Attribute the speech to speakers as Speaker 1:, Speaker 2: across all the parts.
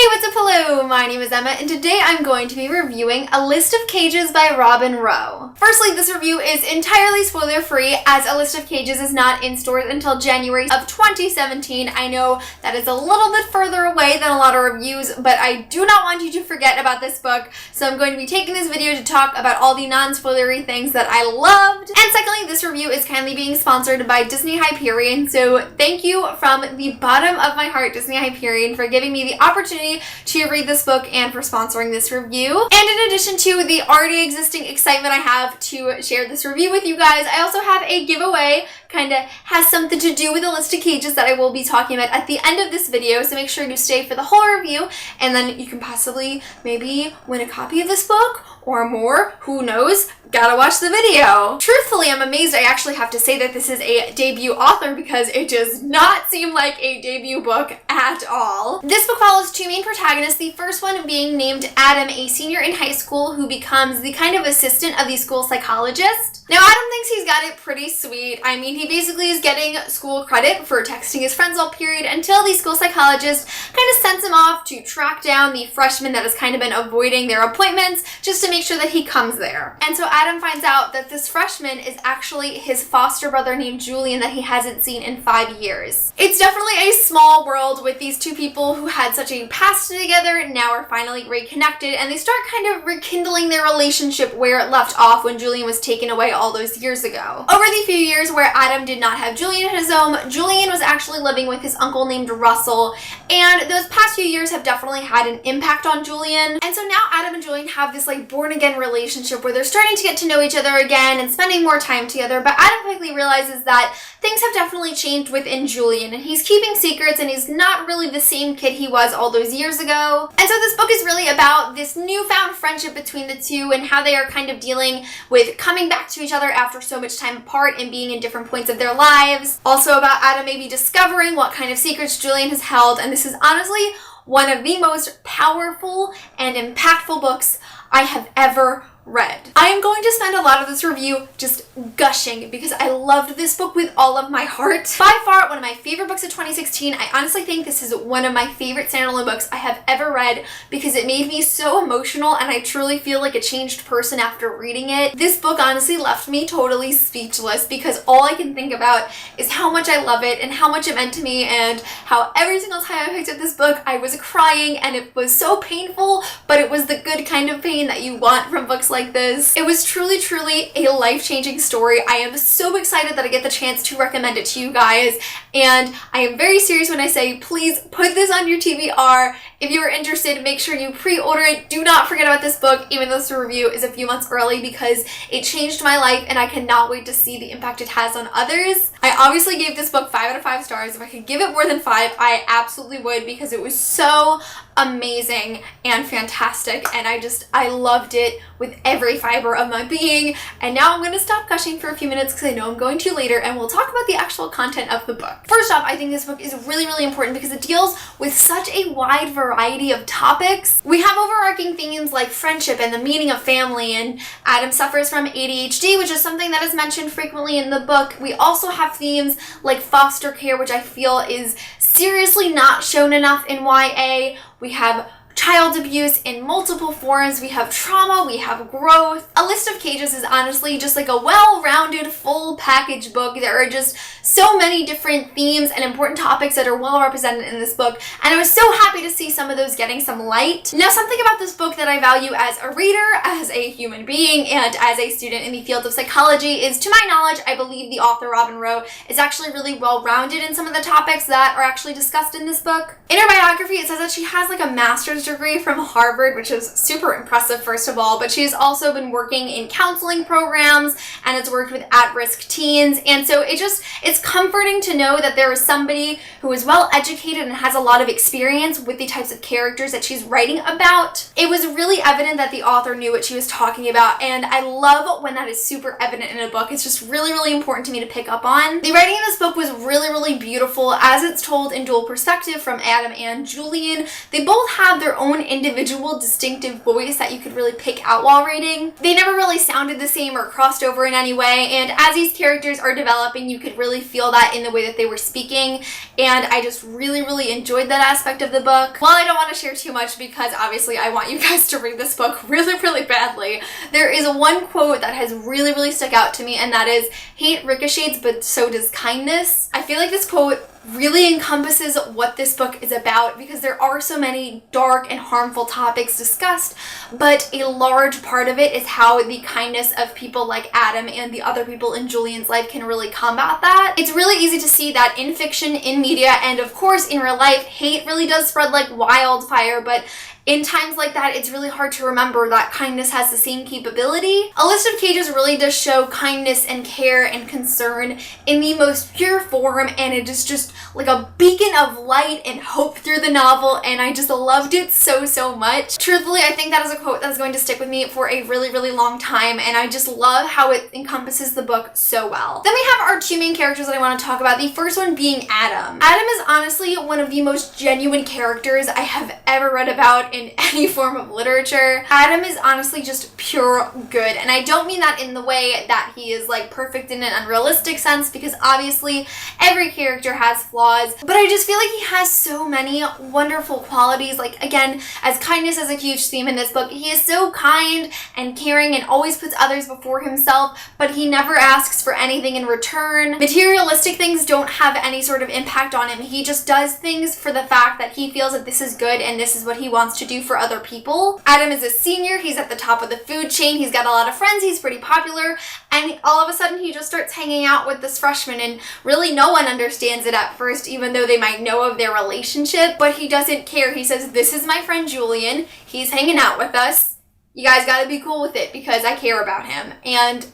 Speaker 1: Hey, what's up? Hello, my name is Emma, and today I'm going to be reviewing A List of Cages by Robin Rowe. Firstly, this review is entirely spoiler-free, as A List of Cages is not in stores until January of 2017. I know that is a little bit further away than a lot of reviews, but I do not want you to forget about this book, so I'm going to be taking this video to talk about all the non-spoilery things that I loved. And secondly, this review is kindly being sponsored by Disney Hyperion, so thank you from the bottom of my heart, Disney Hyperion, for giving me the opportunity to read this book and for sponsoring this review. And in addition to the already existing excitement I have to share this review with you guys, I also have a giveaway, kind of has something to do with A List of Cages that I will be talking about at the end of this video, so make sure you stay for the whole review, and then you can possibly maybe win a copy of this book or more, who knows? Gotta watch the video. Truthfully, I'm amazed I actually have to say that this is a debut author because it does not seem like a debut book at all. This book follows two main protagonists, the first one being named Adam, a senior in high school who becomes the kind of assistant of the school psychologist. Now, Adam thinks he's got it pretty sweet. I mean, he basically is getting school credit for texting his friends all period until the school psychologist kind of sends him off to track down the freshman that has kind of been avoiding their appointments just to make sure that he comes there. And so Adam finds out that this freshman is actually his foster brother named Julian that he hasn't seen in 5 years. It's definitely a small world with these two people who had such a past together and now are finally reconnected, and they start kind of rekindling their relationship where it left off when Julian was taken away all those years ago. Over the few years where Adam did not have Julian in his home, Julian was actually living with his uncle named Russell, and those past few years have definitely had an impact on Julian. And so now Adam and Julian have this like born-again relationship where they're starting to get to know each other again and spending more time together, but Adam quickly realizes that things have definitely changed within Julian, and he's keeping secrets, and he's not really the same kid he was all those years ago. And so this book is really about this newfound friendship between the two and how they are kind of dealing with coming back to each other after so much time apart and being in different points of their lives. Also about Adam maybe discovering what kind of secrets Julian has held, and this is honestly one of the most powerful and impactful books I have ever read. I am going to spend a lot of this review just gushing because I loved this book with all of my heart. By far, one of my favorite books of 2016. I honestly think this is one of my favorite standalone books I have ever read because it made me so emotional, and I truly feel like a changed person after reading it. This book honestly left me totally speechless because all I can think about is how much I love it and how much it meant to me, and how every single time I picked up this book I was crying, and it was so painful, but it was the good kind of pain that you want from books like this. It was truly a life-changing story. I am so excited that I get the chance to recommend it to you guys, and I am very serious when I say please put this on your TBR. If you are interested, make sure you pre-order it. Do not forget about this book, even though this review is a few months early, because it changed my life and I cannot wait to see the impact it has on others. I obviously gave this book 5 out of 5 stars. If I could give it more than 5, I absolutely would, because it was so amazing and fantastic, and I loved it with every fiber of my being. And now I'm going to stop gushing for a few minutes because I know I'm going to later, and we'll talk about the actual content of the book. First off, I think this book is really important because it deals with such a wide variety of topics. We have overarching themes like friendship and the meaning of family, and Adam suffers from ADHD, which is something that is mentioned frequently in the book. We also have themes like foster care, which I feel is seriously not shown enough in YA. We have child abuse in multiple forms, we have trauma, we have growth. A List of Cages is honestly just like a well-rounded, full package book. There are just so many different themes and important topics that are well represented in this book, and I was so happy to see some of those getting some light. Now, something about this book that I value as a reader, as a human being, and as a student in the field of psychology is, to my knowledge, I believe the author Robin Rowe is actually really well-rounded in some of the topics that are actually discussed in this book. In her biography, it says that she has like a master's degree from Harvard, which is super impressive, first of all, but she's also been working in counseling programs and has worked with at-risk teens, and so it's comforting to know that there is somebody who is well educated and has a lot of experience with the types of characters that she's writing about. It was really evident that the author knew what she was talking about, and I love when that is super evident in a book. It's just really important to me to pick up on. The writing in this book was really beautiful as it's told in dual perspective from Adam and Julian. They both have their own own individual distinctive voice that you could really pick out while reading. They never really sounded the same or crossed over in any way, and as these characters are developing, you could really feel that in the way that they were speaking, and I just really enjoyed that aspect of the book. While I don't want to share too much because obviously I want you guys to read this book really badly, there is one quote that has really stuck out to me, and that is, "Hate ricochets, but so does kindness." I feel like this quote really encompasses what this book is about, because there are so many dark and harmful topics discussed, but a large part of it is how the kindness of people like Adam and the other people in Julian's life can really combat that. It's really easy to see that in fiction, in media, and of course in real life, hate really does spread like wildfire, but in times like that, it's really hard to remember that kindness has the same capability. A List of Cages really does show kindness and care and concern in the most pure form, and it is just like a beacon of light and hope through the novel, and I just loved it so much. Truthfully, I think that is a quote that is going to stick with me for a really long time, and I just love how it encompasses the book so well. Then we have our two main characters that I want to talk about, the first one being Adam. Adam is honestly one of the most genuine characters I have ever read about in any form of literature. Adam is honestly just pure good, and I don't mean that in the way that he is like perfect in an unrealistic sense, because obviously every character has flaws, but I just feel like he has so many wonderful qualities. Like, again, as kindness is a huge theme in this book, he is so kind and caring and always puts others before himself, but he never asks for anything in return. Materialistic things don't have any sort of impact on him. He just does things for the fact that he feels that this is good and this is what he wants to do for other people. Adam is a senior, he's at the top of the food chain, he's got a lot of friends, he's pretty popular, and all of a sudden he just starts hanging out with this freshman, and really no one understands it at first, even though they might know of their relationship, but he doesn't care. He says, "This is my friend Julian, he's hanging out with us. You guys gotta be cool with it because I care about him." And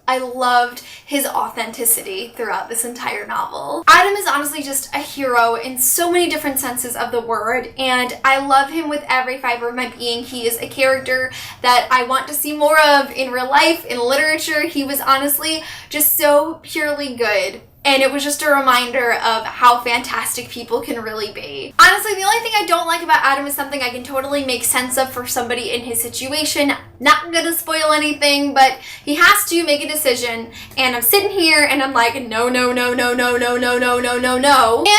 Speaker 1: I loved his authenticity throughout this entire novel. Adam is honestly just a hero in so many different senses of the word, and I love him with every fiber of my being. He is a character that I want to see more of in real life, in literature. He was honestly just so purely good. And it was just a reminder of how fantastic people can really be. Honestly, the only thing I don't like about Adam is something I can totally make sense of for somebody in his situation. Not gonna spoil anything, but he has to make a decision. And I'm sitting here and I'm like, no. And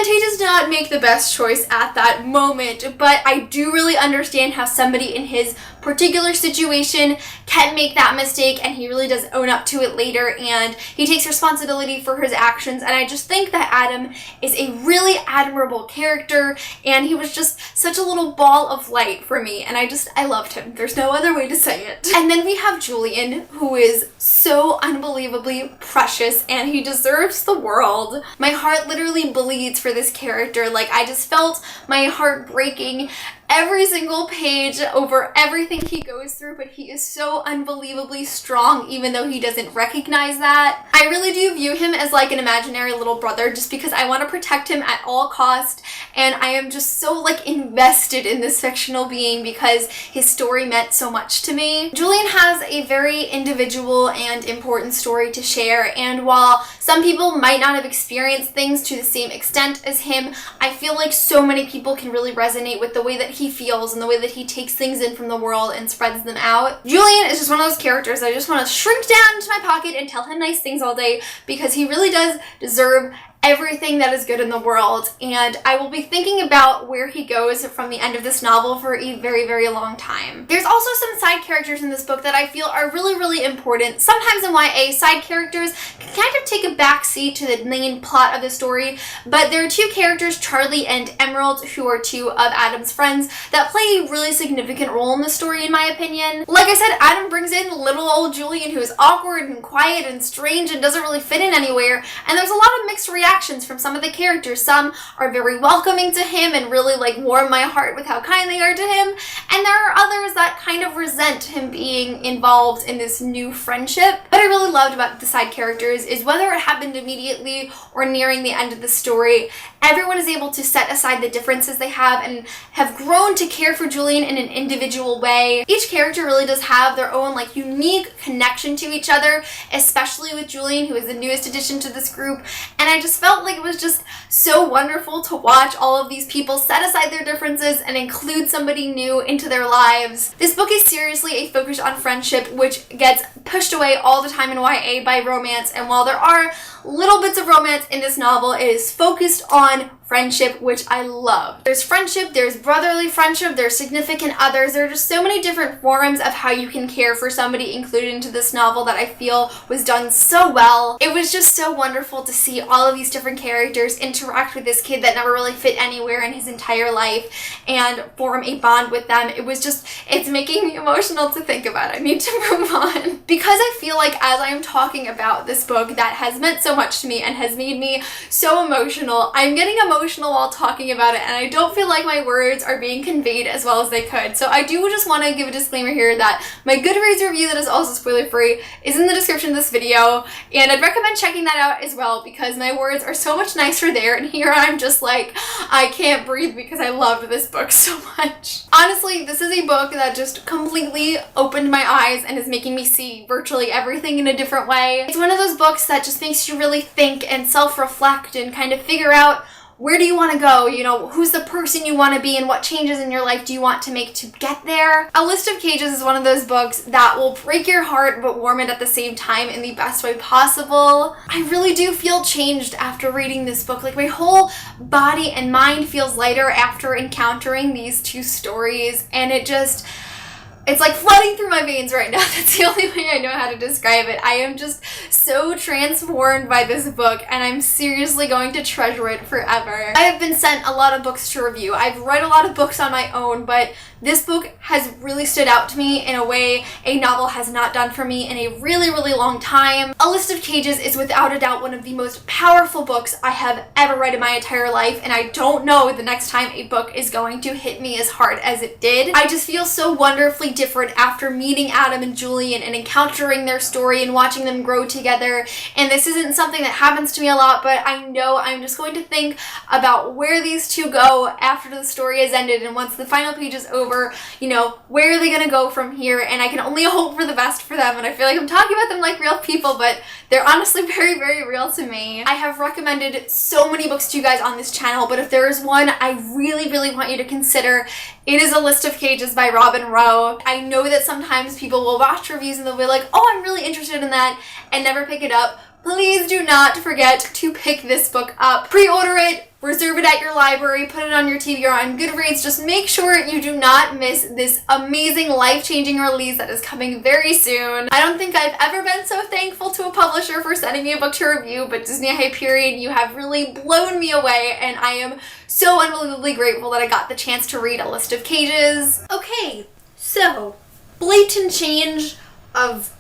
Speaker 1: he does not make the best choice at that moment. But I do really understand how somebody in his particular situation can make that mistake, and he really does own up to it later, and he takes responsibility for his actions. And I just think that Adam is a really admirable character, and he was just such a little ball of light for me, and I loved him. There's no other way to say it. And then we have Julian, who is so unbelievably precious, and he deserves the world. My heart literally bleeds for this character. Like, I just felt my heart breaking every single page over everything he goes through, but he is so unbelievably strong, even though he doesn't recognize that. I really do view him as like an imaginary little brother, just because I want to protect him at all cost, and I am just so like invested in this fictional being because his story meant so much to me. Julian has a very individual and important story to share, and while some people might not have experienced things to the same extent as him, I feel like so many people can really resonate with the way that he feels and the way that he takes things in from the world and spreads them out. Julian is just one of those characters I just want to shrink down into my pocket and tell him nice things all day, because he really does deserve everything that is good in the world, and I will be thinking about where he goes from the end of this novel for a very long time. There's also some side characters in this book that I feel are really important. Sometimes in YA, side characters can kind of take a back seat to the main plot of the story, but there are two characters, Charlie and Emerald, who are two of Adam's friends, that play a really significant role in the story, in my opinion. Like I said, Adam brings in little old Julian, who is awkward and quiet and strange and doesn't really fit in anywhere, and there's a lot of mixed reactions from some of the characters. Some are very welcoming to him and really like warm my heart with how kind they are to him, and there are others that kind of resent him being involved in this new friendship. What I really loved about the side characters is whether it happened immediately or nearing the end of the story, everyone is able to set aside the differences they have and have grown to care for Julian in an individual way. Each character really does have their own like unique connection to each other, especially with Julian, who is the newest addition to this group. And I just felt like it was just so wonderful to watch all of these people set aside their differences and include somebody new into their lives. This book is seriously a focus on friendship, which gets pushed away all the time in YA by romance, and while there are little bits of romance in this novel, it is focused on friendship, which I love. There's friendship, there's brotherly friendship, there's significant others. There are just so many different forms of how you can care for somebody included into this novel that I feel was done so well. It was just so wonderful to see all of these different characters interact with this kid that never really fit anywhere in his entire life and form a bond with them. It was just, it's making me emotional to think about. I need to move on. Because I feel like as I am talking about this book that has meant so much to me and has made me so emotional, I'm getting emotional while talking about it, and I don't feel like my words are being conveyed as well as they could. So I do just want to give a disclaimer here that my Goodreads review that is also spoiler free is in the description of this video, and I'd recommend checking that out as well because my words are so much nicer there, and here I'm just like, I can't breathe because I loved this book so much. Honestly, this is a book that just completely opened my eyes and is making me see virtually everything in a different way. It's one of those books that just makes you really think and self-reflect and kind of figure out where do you want to go? You know, who's the person you want to be and what changes in your life do you want to make to get there? A List of Cages is one of those books that will break your heart but warm it at the same time in the best way possible. I really do feel changed after reading this book. Like my whole body and mind feels lighter after encountering these two stories, and it's like flooding through my veins right now. That's the only way I know how to describe it. I am just so transformed by this book, and I'm seriously going to treasure it forever. I have been sent a lot of books to review. I've read a lot of books on my own, but this book has really stood out to me in a way a novel has not done for me in a really, really long time. A List of Cages is without a doubt one of the most powerful books I have ever read in my entire life, and I don't know the next time a book is going to hit me as hard as it did. I just feel so wonderfully different after meeting Adam and Julian and encountering their story and watching them grow together. And this isn't something that happens to me a lot, but I know I'm just going to think about where these two go after the story has ended, and once the final page is over, you know, where are they gonna go from here? And I can only hope for the best for them, and I feel like I'm talking about them like real people, but they're honestly very, very real to me. I have recommended so many books to you guys on this channel, but if there is one I really, really want you to consider, it is A List of Cages by Robin Rowe. I know that sometimes people will watch reviews and they'll be like, oh, I'm really interested in that, and never pick it up. Please do not forget to pick this book up. Pre-order it, reserve it at your library, put it on your TV or on Goodreads. Just make sure you do not miss this amazing, life-changing release that is coming very soon. I don't think I've ever been so thankful to a publisher for sending me a book to review, but Disney Hyperion, you have really blown me away, and I am so unbelievably grateful that I got the chance to read A List of Cages. Okay, so blatant change of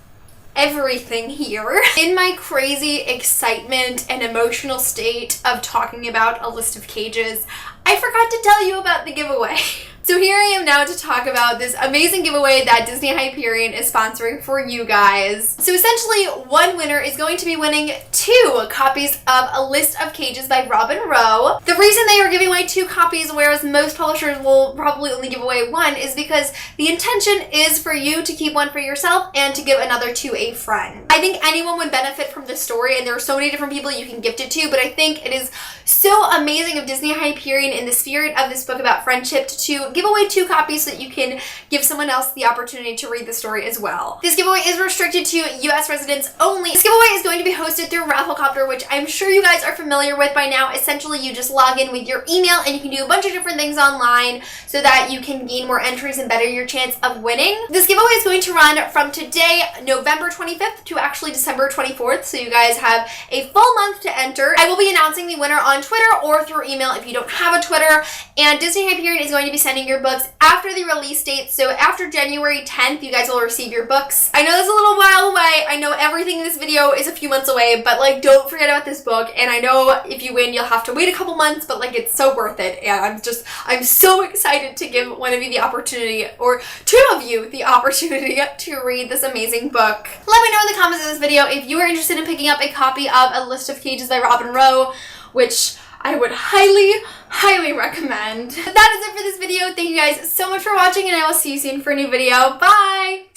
Speaker 1: everything here. In my crazy excitement and emotional state of talking about A List of Cages, I forgot to tell you about the giveaway. So here I am now to talk about this amazing giveaway that Disney Hyperion is sponsoring for you guys. So essentially, one winner is going to be winning 2 copies of A List of Cages by Robin Rowe. The reason they are giving away 2 copies, whereas most publishers will probably only give away 1, is because the intention is for you to keep one for yourself and to give another to a friend. I think anyone would benefit from this story, and there are so many different people you can gift it to, but I think it is so amazing of Disney Hyperion in the spirit of this book about friendship to give away 2 copies so that you can give someone else the opportunity to read the story as well. This giveaway is restricted to US residents only. This giveaway is going to be hosted through Rafflecopter, which I'm sure you guys are familiar with by now. Essentially, you just log in with your email and you can do a bunch of different things online so that you can gain more entries and better your chance of winning. This giveaway is going to run from today, November 25th, to actually December 24th, so you guys have a full month to enter. I will be announcing the winner on Twitter or through email if you don't have a Twitter, and Disney Hyperion is going to be sending your books after the release date, so after January 10th, you guys will receive your books. I know that's a little while away. I know everything in this video is a few months away, but like, don't forget about this book, and I know if you win, you'll have to wait a couple months, but like, it's so worth it, and I'm so excited to give one of you the opportunity, or 2 of you the opportunity to read this amazing book. Let me know in the comments of this video if you are interested in picking up a copy of A List of Cages by Robin Rowe, which I would highly recommend. But that is it for this video. Thank you guys so much for watching, and I will see you soon for a new video. Bye!